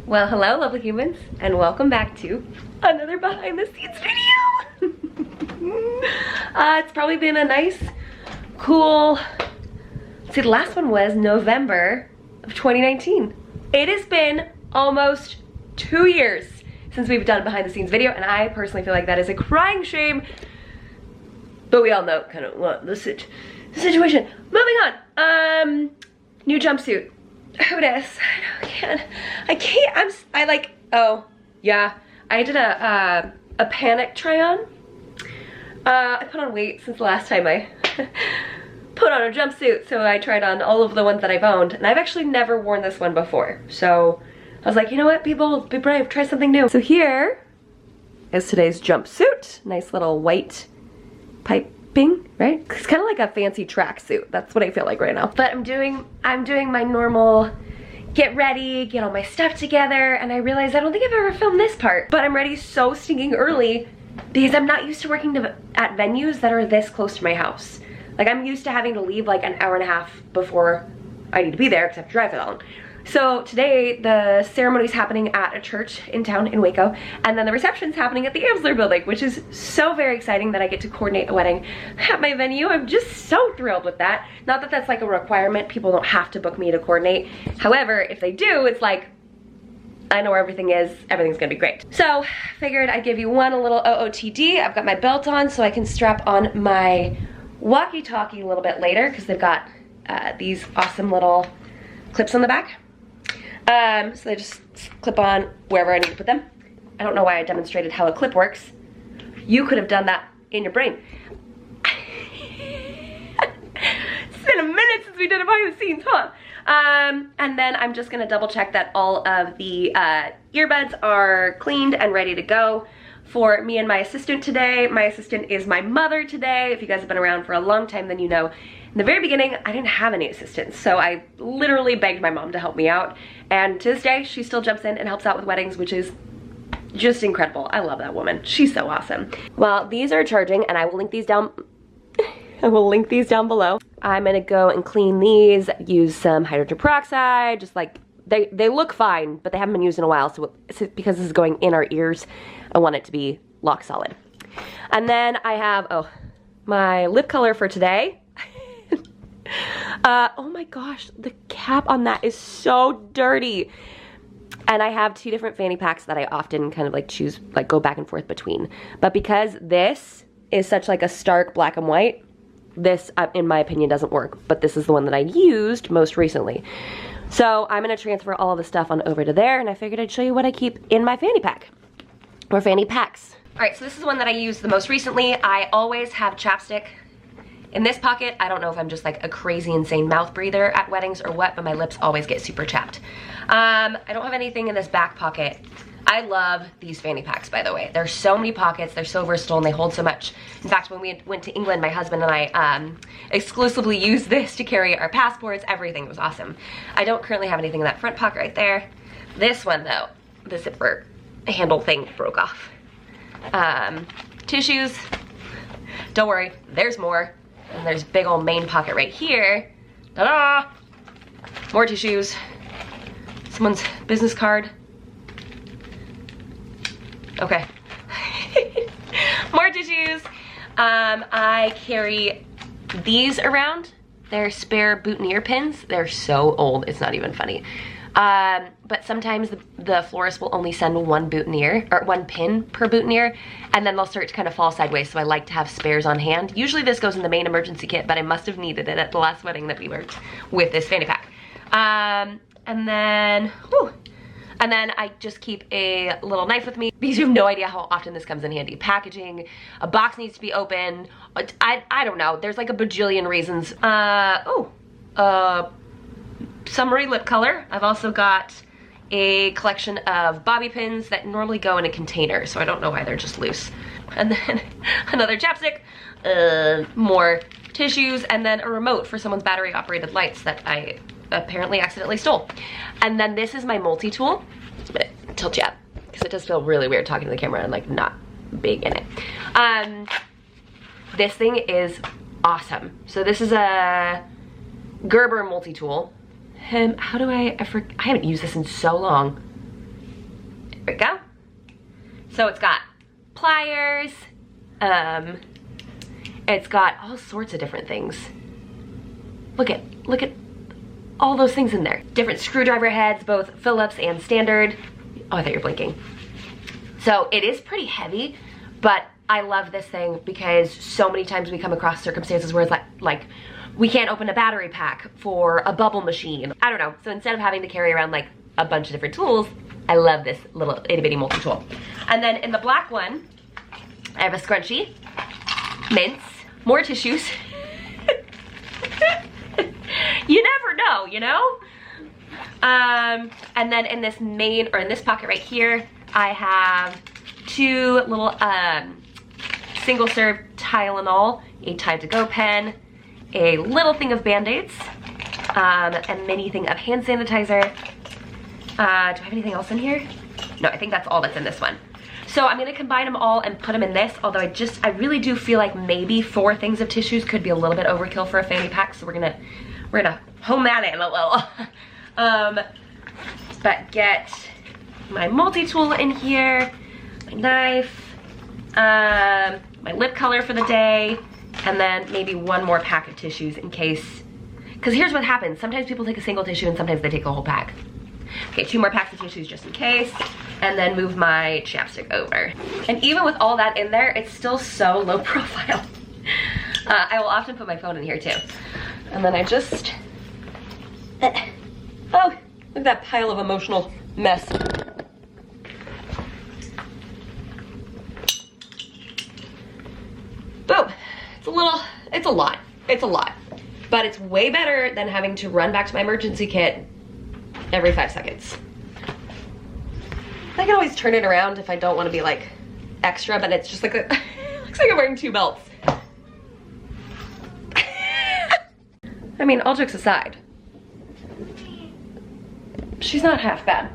Well, hello lovely humans, and welcome back to another behind the scenes video. It's probably been a nice, cool, see, the last one was November of 2019. It has been almost 2 years since we've done a behind the scenes video, and I personally feel like that is a crying shame, but we all know kind of what the situation. Moving on, new jumpsuit. Otis, I can't, oh, yeah. I did a panic try on. I put on weight since the last time I put on a jumpsuit, so I tried on all of the ones that I've owned, and I've actually never worn this one before. So I was like, you know what, people, be brave, try something new. So here is today's jumpsuit. Nice little white piping, right? It's kind of like a fancy tracksuit. That's what I feel like right now. But I'm doing my normal get ready, get all my stuff together, and I realized I don't think I've ever filmed this part, but I'm ready so stinking early because I'm not used to working at venues that are this close to my house. Like, I'm used to having to leave like an hour and a half before I need to be there, because I have to drive it long. So today, the ceremony's happening at a church in town in Waco, and then the reception's happening at the Amsler building, which is so very exciting that I get to coordinate a wedding at my venue. I'm just so thrilled with that. Not that that's like a requirement, people don't have to book me to coordinate. However, if they do, it's like, I know where everything is, everything's gonna be great. So, figured I'd give you a little OOTD. I've got my belt on so I can strap on my walkie-talkie a little bit later, because they've got these awesome little clips on the back. So they just clip on wherever I need to put them. I don't know why I demonstrated how a clip works. You could have done that in your brain. It's been a minute since we did a behind the scenes, huh? And then I'm just gonna double check that all of the earbuds are cleaned and ready to go for me and my assistant today. My assistant is my mother today. If you guys have been around for a long time, then you know in the very beginning, I didn't have any assistants, so I literally begged my mom to help me out. And to this day, she still jumps in and helps out with weddings, which is just incredible. I love that woman. She's so awesome. Well, these are charging, and I will link these down. I will link these down below. I'm gonna go and clean these, use some hydrogen peroxide, just like, they look fine, but they haven't been used in a while, so because this is going in our ears, I want it to be lock solid. And then I have, oh, my lip color for today. Oh my gosh, the cap on that is so dirty. And I have 2 different fanny packs that I often kind of like choose, like go back and forth between. But because this is such like a stark black and white, this, in my opinion, doesn't work. But this is the one that I used most recently. So I'm gonna transfer all of the stuff on over to there, and I figured I'd show you what I keep in my fanny pack, or fanny packs. All right, so this is one that I used the most recently. I always have chapstick in this pocket. I don't know if I'm just like a crazy insane mouth breather at weddings or what, but my lips always get super chapped. I don't have anything in this back pocket. I love these fanny packs, by the way. There's so many pockets, they're so versatile, and they hold so much. In fact, when we went to England, my husband and I exclusively used this to carry our passports, everything. It was awesome. I don't currently have anything in that front pocket right there. This one though, the zipper handle thing broke off. Tissues, don't worry, there's more. And there's big old main pocket right here. Ta-da! More tissues. Someone's business card. Okay. More tissues. I carry these around. They're spare boutonniere pins. They're so old, it's not even funny. But sometimes the florist will only send 1 boutonniere, or 1 pin per boutonniere, and then they'll start to kind of fall sideways, so I like to have spares on hand. Usually this goes in the main emergency kit, but I must have needed it at the last wedding that we worked with this fanny pack. And then I just keep a little knife with me, because you have no idea how often this comes in handy. Packaging, a box needs to be opened, I don't know, there's like a bajillion reasons. Summery lip color. I've also got a collection of bobby pins that normally go in a container, so I don't know why they're just loose. And then another chapstick, more tissues, and then a remote for someone's battery operated lights that I apparently accidentally stole. And then this is my multi-tool. I'm gonna tilt you up, because it does feel really weird talking to the camera and like not big in it. This thing is awesome. So this is a Gerber multi-tool. How do I haven't used this in so long. There we go. So it's got pliers, it's got all sorts of different things. Look at all those things in there. Different screwdriver heads, both Phillips and standard. Oh, I thought you were blinking. So it is pretty heavy, but I love this thing because so many times we come across circumstances where it's like we can't open a battery pack for a bubble machine. I don't know. So instead of having to carry around like a bunch of different tools, I love this little itty bitty multi-tool. And then in the black one, I have a scrunchie, mints, more tissues. You never know, you know? And then in this main, or in this pocket right here, I have two little single serve Tylenol, a Time to Go pen, a little thing of Band-Aids, a mini thing of hand sanitizer. Do I have anything else in here? No, I think that's all that's in this one. So I'm gonna combine them all and put them in this, although I really do feel like maybe 4 things of tissues could be a little bit overkill for a fanny pack, so we're gonna hone that in a little. But get my multi-tool in here, my knife, my lip color for the day, and then maybe 1 more pack of tissues in case, because here's what happens. Sometimes people take a single tissue and sometimes they take a whole pack. Okay, 2 more packs of tissues just in case, and then move my chapstick over. And even with all that in there, it's still so low profile. I will often put my phone in here too. And then I just, oh, look at that pile of emotional mess. Boom. It's a lot. But it's way better than having to run back to my emergency kit every 5 seconds. I can always turn it around if I don't want to be like extra, but it's just like looks like I'm wearing 2 belts. I mean, all jokes aside, she's not half bad.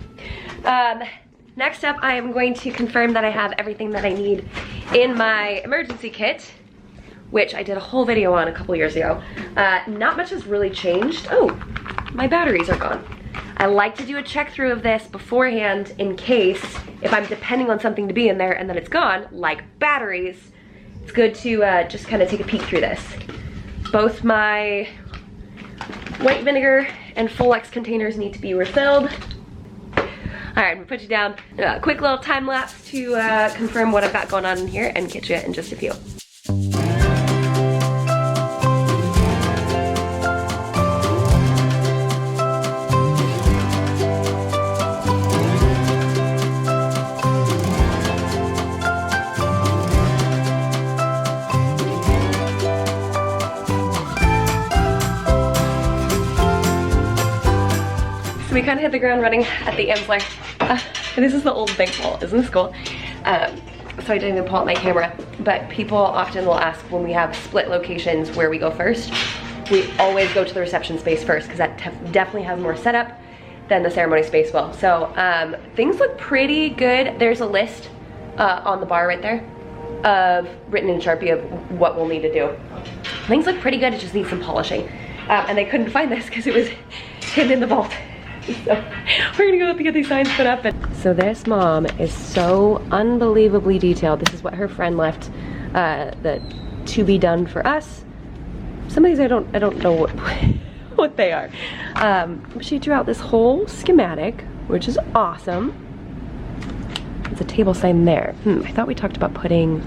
Next up, I am going to confirm that I have everything that I need in my emergency kit, which I did a whole video on a couple years ago. Not much has really changed. Oh, my batteries are gone. I like to do a check through of this beforehand in case if I'm depending on something to be in there and then it's gone, like batteries, it's good to just kind of take a peek through this. Both my white vinegar and Full-X containers need to be refilled. All right, I'm gonna put you down. A quick little time lapse to confirm what I've got going on in here and get you in just a few. We kind of hit the ground running at the Amsler. This is the old bank vault, isn't this cool? So I didn't even pull out my camera, but people often will ask when we have split locations where we go first. We always go to the reception space first because that definitely has more setup than the ceremony space will. So things look pretty good. There's a list on the bar right there of written in Sharpie of what we'll need to do. Things look pretty good, it just needs some polishing. And they couldn't find this because it was hidden in the vault. So we're gonna go up to get these signs put up. So this mom is so unbelievably detailed. This is what her friend left the to be done for us. Some of these I don't know what they are. She drew out this whole schematic, which is awesome. There's a table sign there. I thought we talked about putting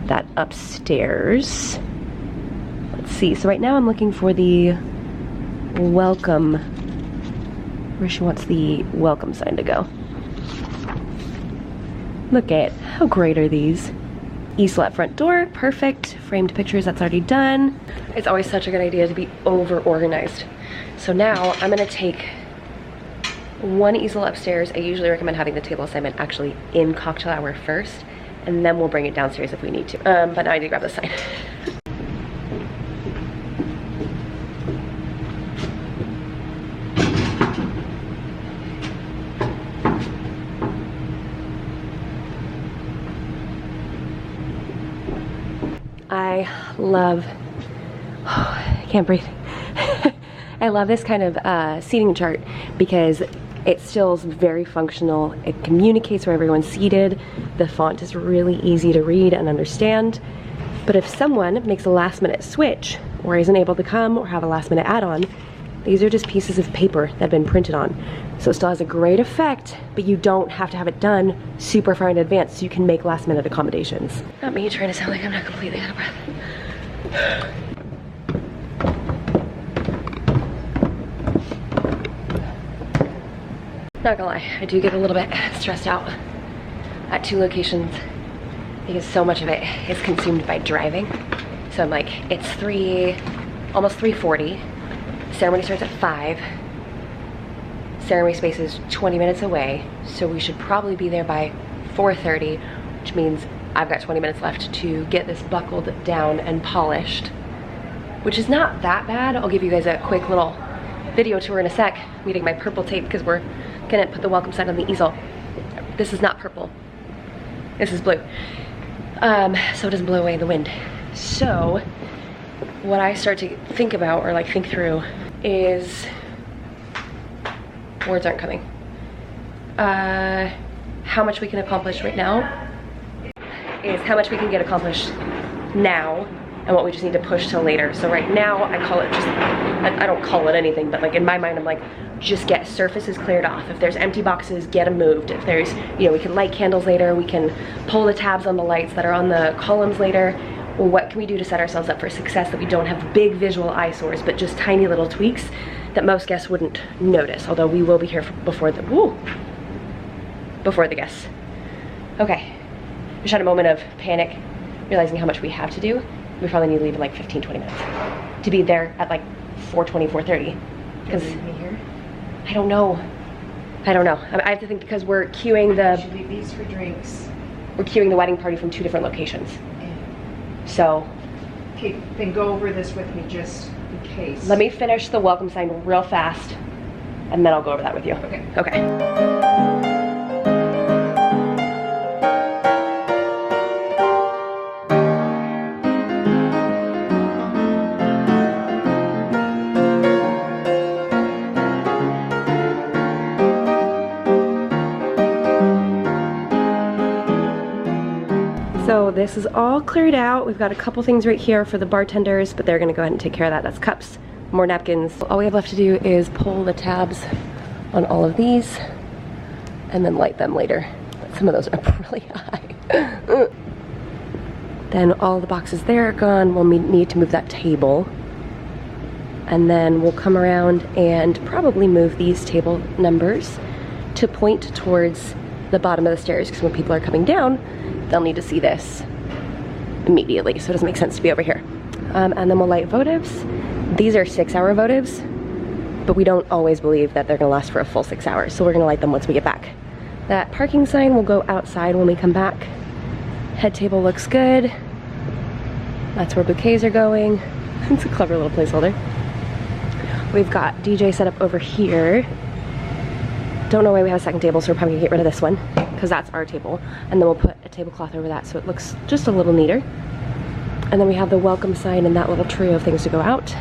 that upstairs. Let's see. So right now I'm looking for the welcome, where she wants the welcome sign to go. Look at how great are these. Easel at front door, perfect. Framed pictures, that's already done. It's always such a good idea to be over organized. So now I'm gonna take one easel upstairs. I usually recommend having the table assignment actually in cocktail hour first, and then we'll bring it downstairs if we need to. But now I need to grab the sign. I love, I can't breathe. I love this kind of seating chart because It still is very functional. It communicates where everyone's seated. The font is really easy to read and understand. But if someone makes a last minute switch or isn't able to come or have a last minute add-on, these are just pieces of paper that have been printed on. So it still has a great effect, but you don't have to have it done super far in advance, so you can make last minute accommodations. Not me trying to sound like I'm not completely out of breath. Not gonna lie, I do get a little bit stressed out at 2 locations because so much of it is consumed by driving. So I'm like, it's almost 3:40. Ceremony starts at 5. Ceremony space is 20 minutes away, so we should probably be there by 4:30, which means I've got 20 minutes left to get this buckled down and polished, which is not that bad. I'll give you guys a quick little video tour in a sec. I'm getting my purple tape because we're gonna put the welcome sign on the easel. This is not purple, this is blue, so it doesn't blow away in the wind. So what I start to think about, or like think through, is, words aren't coming, how much we can accomplish right now, is how much we can get accomplished now and what we just need to push till later. So right now I call it just, I don't call it anything, but like in my mind I'm like, just get surfaces cleared off. If there's empty boxes, get them moved. If there's, you know, we can light candles later, we can pull the tabs on the lights that are on the columns later. What can we do to set ourselves up for success that we don't have big visual eyesores, but just tiny little tweaks that most guests wouldn't notice, although we will be here before the guests. Okay, just had a moment of panic, realizing how much we have to do. We probably need to leave in like 15-20 minutes to be there at like 4:20, 4:30. Because leave me here? I don't know. I have to think, because we're queuing the. Should leave these for drinks. We're queuing the wedding party from 2 different locations. Yeah. So. Okay, then go over this with me just in case. Let me finish the welcome sign real fast, and then I'll go over that with you. Okay. Okay. So this is all cleared out. We've got a couple things right here for the bartenders, but they're gonna go ahead and take care of that. That's cups, more napkins. All we have left to do is pull the tabs on all of these and then light them later. Some of those are really high. Then all the boxes there are gone. We'll need to move that table. And then we'll come around and probably move these table numbers to point towards the bottom of the stairs, because when people are coming down, they'll need to see this immediately, so it doesn't make sense to be over here. And then we'll light votives. These are 6-hour votives, but we don't always believe that they're gonna last for a full 6 hours, so we're gonna light them once we get back. That parking sign will go outside when we come back. Head table looks good. That's where bouquets are going. It's a clever little placeholder. We've got DJ set up over here. Don't know why we have a second table, so we're probably gonna get rid of this one, because that's our table. And then we'll put a tablecloth over that so it looks just a little neater. And then we have the welcome sign and that little trio of things to go out.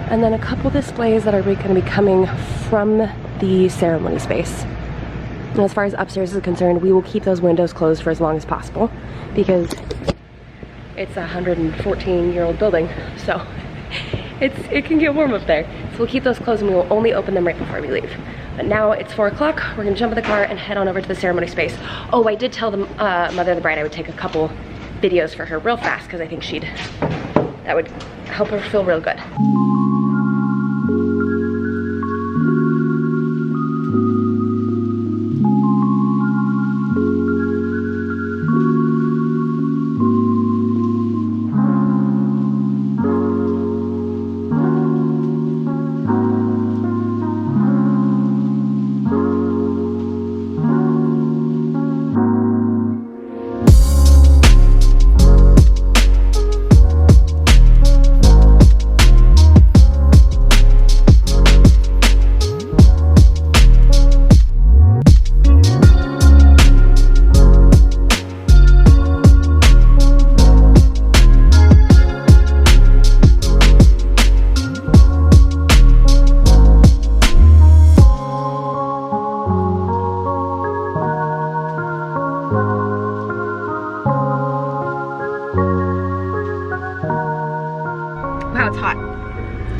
And then a couple displays that are gonna be coming from the ceremony space. And as far as upstairs is concerned, we will keep those windows closed for as long as possible, because it's a 114-year-old building, so it can get warm up there. So we'll keep those closed, and we will only open them right before we leave. But now it's 4 o'clock. We're gonna jump in the car and head on over to the ceremony space. Oh, I did tell the mother of the bride I would take a couple videos for her real fast, because I think that would help her feel real good.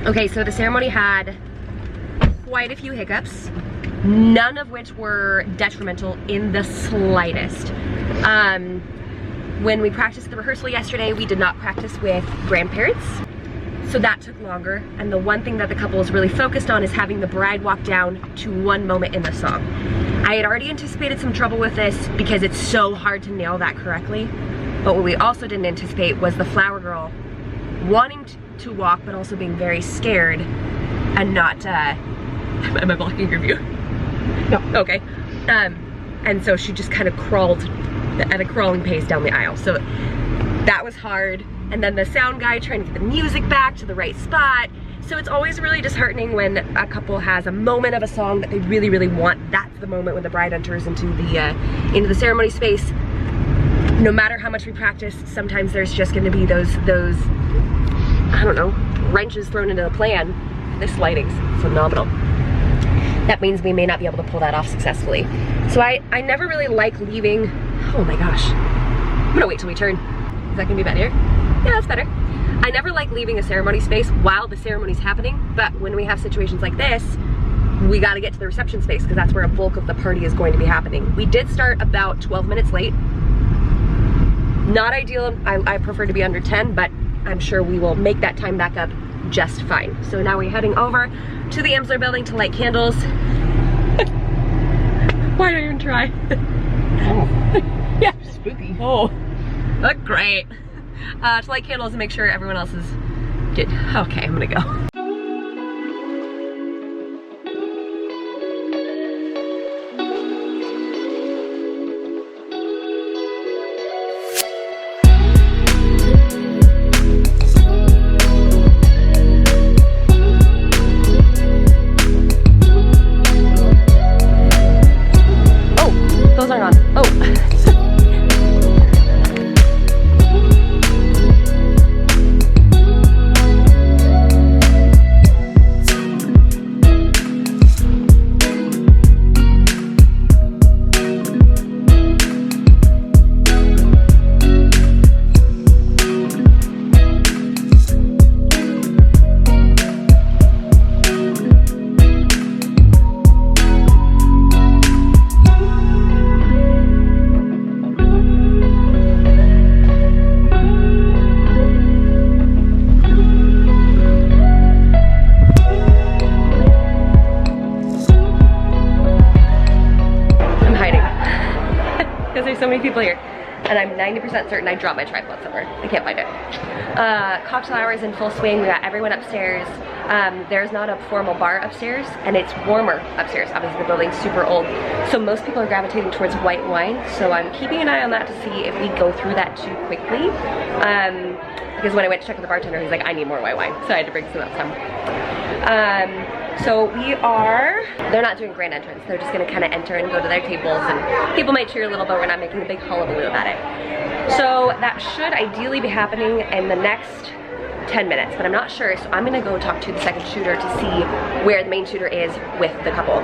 Okay, so the ceremony had quite a few hiccups, none of which were detrimental in the slightest. When we practiced the rehearsal yesterday, we did not practice with grandparents, so that took longer. And the one thing that the couple is really focused on is having the bride walk down to one moment in the song. I had already anticipated some trouble with this because it's so hard to nail that correctly. But what we also didn't anticipate was the flower girl wanting to walk, but also being very scared and not, am I blocking your view? No. Okay. And so she just kind of crawled at a crawling pace down the aisle. So that was hard. And then the sound guy trying to get the music back to the right spot. So it's always really disheartening when a couple has a moment of a song that they really, really want. That's the moment when the bride enters into the ceremony space. No matter how much we practice, sometimes there's just gonna be those, I don't know, wrenches thrown into the plan. This lighting's phenomenal. That means we may not be able to pull that off successfully. So I never really like leaving, oh my gosh. I'm gonna wait till we turn. Is that gonna be better? Yeah, that's better. I never like leaving a ceremony space while the ceremony's happening, but when we have situations like this, we gotta get to the reception space because that's where a bulk of the party is going to be happening. We did start about 12 minutes late. Not ideal, I prefer to be under 10, but I'm sure we will make that time back up just fine. So now we're heading over to the Amsler building to light candles. Why don't you even try? Oh. Yeah. Spooky. Oh, look great. To light candles and make sure everyone else is good. Okay, I'm gonna go. Those aren't on. Oh. So many people here, and I'm 90% certain I dropped my tripod somewhere. I can't find it. Cocktail hour is in full swing. We got everyone upstairs. There's not a formal bar upstairs, and it's warmer upstairs. Obviously the building's super old, so most people are gravitating towards white wine, so I'm keeping an eye on that to see if we go through that too quickly. Because when I went to check with the bartender, he's like, I need more white wine, so I had to bring some up some. So we are, they're not doing grand entrance, they're just gonna kind of enter and go to their tables, and people might cheer a little, but we're not making a big hullabaloo about it. So that should ideally be happening in the next 10 minutes, but I'm not sure, so I'm gonna go talk to the second shooter to see where the main shooter is with the couple.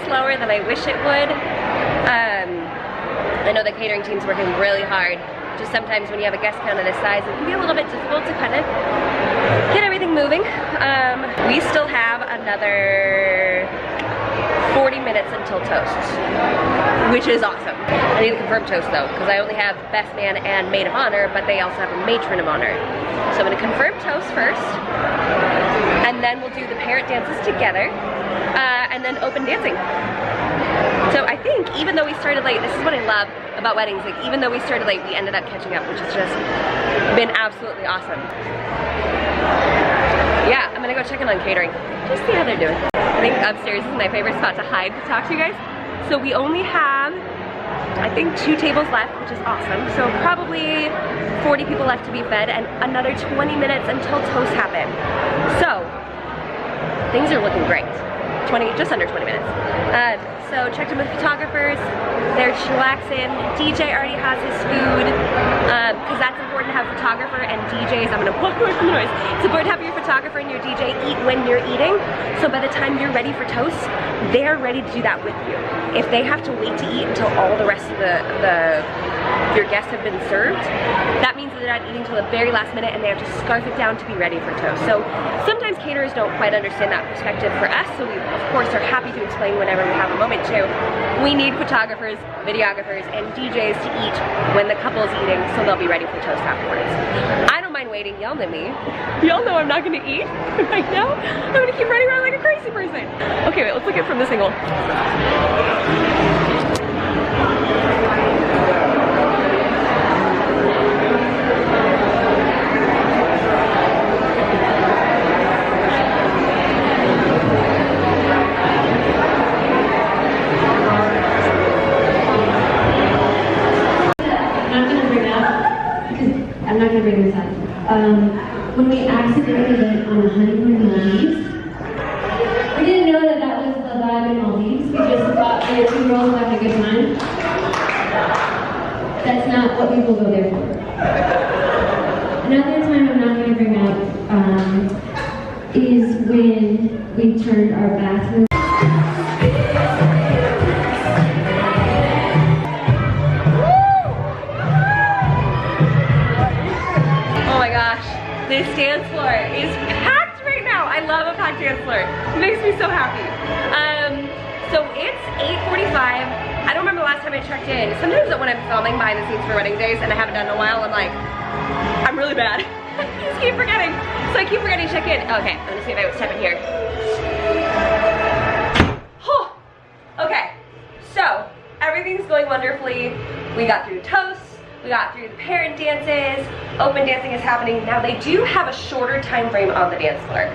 Slower than I wish it would. I know the catering team's working really hard. Just sometimes when you have a guest count of this size, it can be a little bit difficult to kind of get everything moving. We still have another 40 minutes until toasts, which is awesome. I need to confirm toast though, because I only have best man and maid of honor, but they also have a matron of honor. So I'm gonna confirm toast first, and then we'll do the parent dances together, and then open dancing. So I think even though we started late, this is what I love about weddings, like even though we started late, we ended up catching up, which has just been absolutely awesome. Yeah, I'm gonna go check in on catering, just see how they're doing. I think upstairs is my favorite spot to hide to talk to you guys. So we only have, I think, 2 tables left, which is awesome. So probably 40 people left to be fed and another 20 minutes until toast happen. So things are looking great. Just under 20 minutes. So checked in with photographers. They're chillaxing. DJ already has his food, because that's important to have photographer and DJs. I'm gonna walk away from the noise. It's important to have your photographer and your DJ eat when you're eating. So by the time you're ready for toast, they're ready to do that with you. If they have to wait to eat until all the rest of your guests have been served, that means that they're not eating till the very last minute and they have to scarf it down to be ready for toast. So sometimes caterers don't quite understand that perspective for us, so we of course are happy to explain whenever we have a moment to. We need photographers, videographers, and DJs to eat when the couple's eating, so they'll be ready for toast afterwards. I don't mind waiting, y'all know me. Y'all know I'm not gonna eat right now. I'm gonna keep running around like a crazy person. Okay, wait, let's look at it from this angle. I'm not gonna bring this up. When we accidentally went on a honeymoon in Maldives, we didn't know that that was the vibe in Maldives. We just thought we were 2 girls having a good time. That's not what people go there for. Another time I'm not gonna bring up is when we turned our bathroom. This dance floor is packed right now. I love a packed dance floor. It makes me so happy. So it's 8:45. I don't remember the last time I checked in. Sometimes when I'm filming behind the scenes for wedding days and I haven't done it in a while, I'm like, I'm really bad. I just keep forgetting. So I keep forgetting to check in. Okay, I'm gonna see if I would step in here. Oh, okay, so everything's going wonderfully. We got through toast. We got through the parent dances, open dancing is happening. Now they do have a shorter time frame on the dance floor.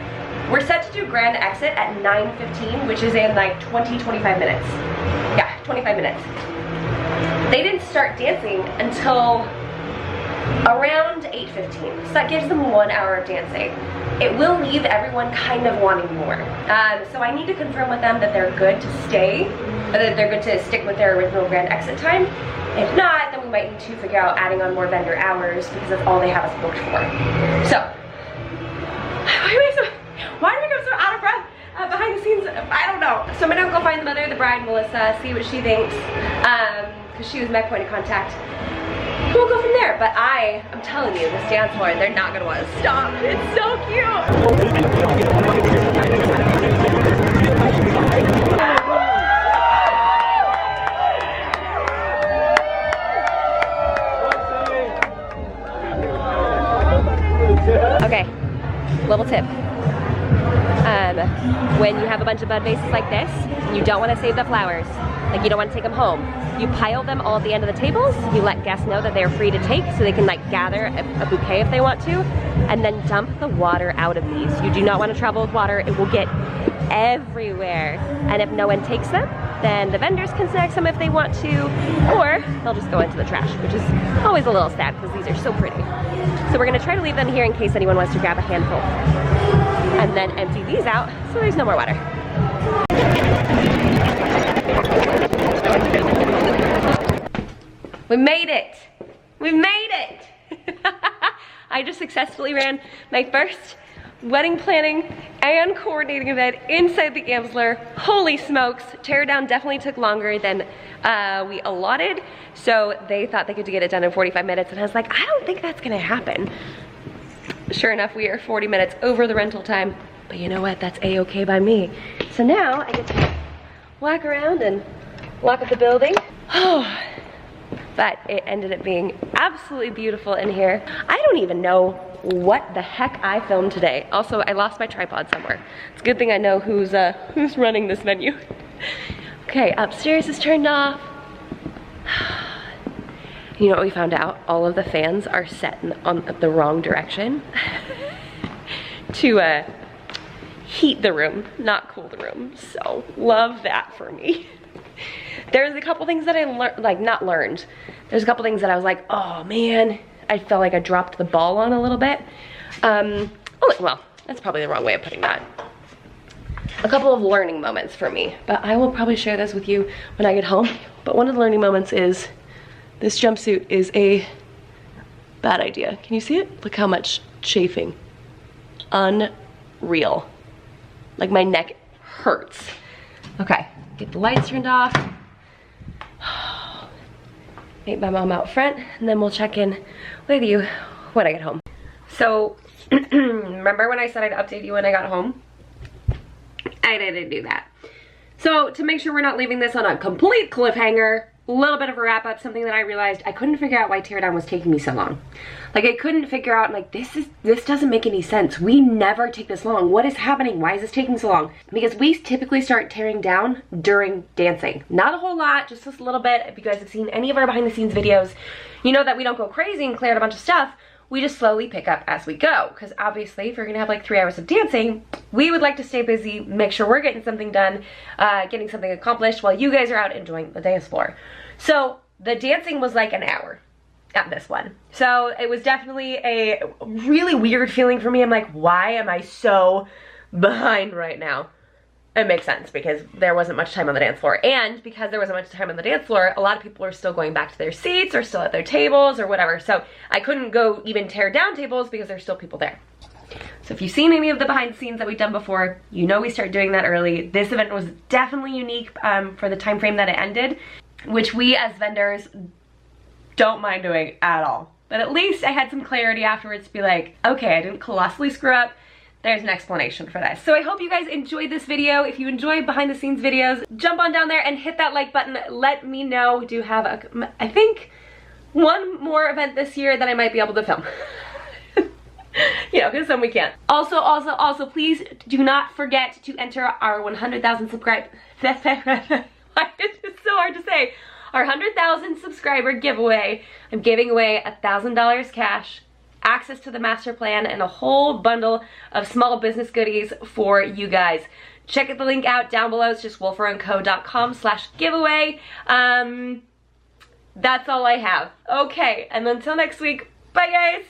We're set to do grand exit at 9:15, which is in like 20-25 minutes. Yeah, 25 minutes. They didn't start dancing until around 8:15, so that gives them 1 hour of dancing. It will leave everyone kind of wanting more. So I need to confirm with them that they're good to stay, or that they're good to stick with their original grand exit time. If not, then we might need to figure out adding on more vendor hours because that's all they have us booked for. So, why do we go so out of breath behind the scenes? I don't know. So I'm gonna go find the mother of the bride, Melissa, see what she thinks, because she was my point of contact. We'll go from there, but I'm telling you, this dance floor, they're not gonna want to stop. It's so cute. Okay, little tip. When you have a bunch of bud vases like this, you don't want to save the flowers. Like, you don't want to take them home. You pile them all at the end of the tables. You let guests know that they're free to take, so they can like gather a bouquet if they want to, and then dump the water out of these. You do not want to travel with water. It will get everywhere. And if no one takes them, then the vendors can snag some if they want to, or they'll just go into the trash, which is always a little sad because these are so pretty. So we're gonna try to leave them here in case anyone wants to grab a handful. And then empty these out so there's no more water. We made it! We made it! I just successfully ran my first wedding planning and coordinating event inside the Amsler. Holy smokes, teardown definitely took longer than we allotted, so they thought they could get it done in 45 minutes, and I was like, I don't think that's gonna happen. Sure enough, we are 40 minutes over the rental time, but you know what, that's a-okay by me. So now I get to walk around and lock up the building. Oh, but it ended up being absolutely beautiful in here. I don't even know what the heck I filmed today. Also, I lost my tripod somewhere. It's a good thing I know who's running this venue. Okay, upstairs is turned off. You know what we found out? All of the fans are set on the wrong direction to heat the room, not cool the room. So love that for me. There's a couple things that I learned, there's a couple things that I was like, oh man, I felt like I dropped the ball on a little bit. Well, that's probably the wrong way of putting that. A couple of learning moments for me, but I will probably share this with you when I get home. But one of the learning moments is this jumpsuit is a bad idea. Can you see it? Look how much chafing. Unreal. Like my neck hurts. Okay, get the lights turned off. Meet my mom out front, and then we'll check in with you when I get home. So, remember when I said I'd update you when I got home? I didn't do that. So, to make sure we're not leaving this on a complete cliffhanger, a little bit of a wrap up, something that I realized I couldn't figure out why teardown was taking me so long. Like, I couldn't figure out, like, this doesn't make any sense. We never take this long. What is happening? Why is this taking so long? Because we typically start tearing down during dancing. Not a whole lot, just a little bit. If you guys have seen any of our behind the scenes videos, you know that we don't go crazy and clear out a bunch of stuff. We just slowly pick up as we go. Because obviously, if you're gonna have like 3 hours of dancing, we would like to stay busy, make sure we're getting something done, getting something accomplished while you guys are out enjoying the dance floor. So the dancing was like an hour at this one. So it was definitely a really weird feeling for me. I'm like, why am I so behind right now? It makes sense because there wasn't much time on the dance floor. And because there wasn't much time on the dance floor, a lot of people are still going back to their seats or still at their tables or whatever. So I couldn't go even tear down tables because there's still people there. So if you've seen any of the behind the scenes that we've done before, you know we start doing that early. This event was definitely unique for the time frame that it ended, which we as vendors don't mind doing at all. But at least I had some clarity afterwards to be like, okay, I didn't colossally screw up. There's an explanation for this. So I hope you guys enjoyed this video. If you enjoy behind the scenes videos, jump on down there and hit that like button. Let me know. We do have, I think, one more event this year that I might be able to film. You know, because some we can't. Also, please do not forget to enter our 100,000 subscribe. It's so hard to say. Our 100,000 subscriber giveaway. I'm giving away $1,000 cash, access to the master plan, and a whole bundle of small business goodies for you guys. Check the link out down below. It's just wolferandco.com/giveaway. That's all I have. Okay, and until next week, bye guys.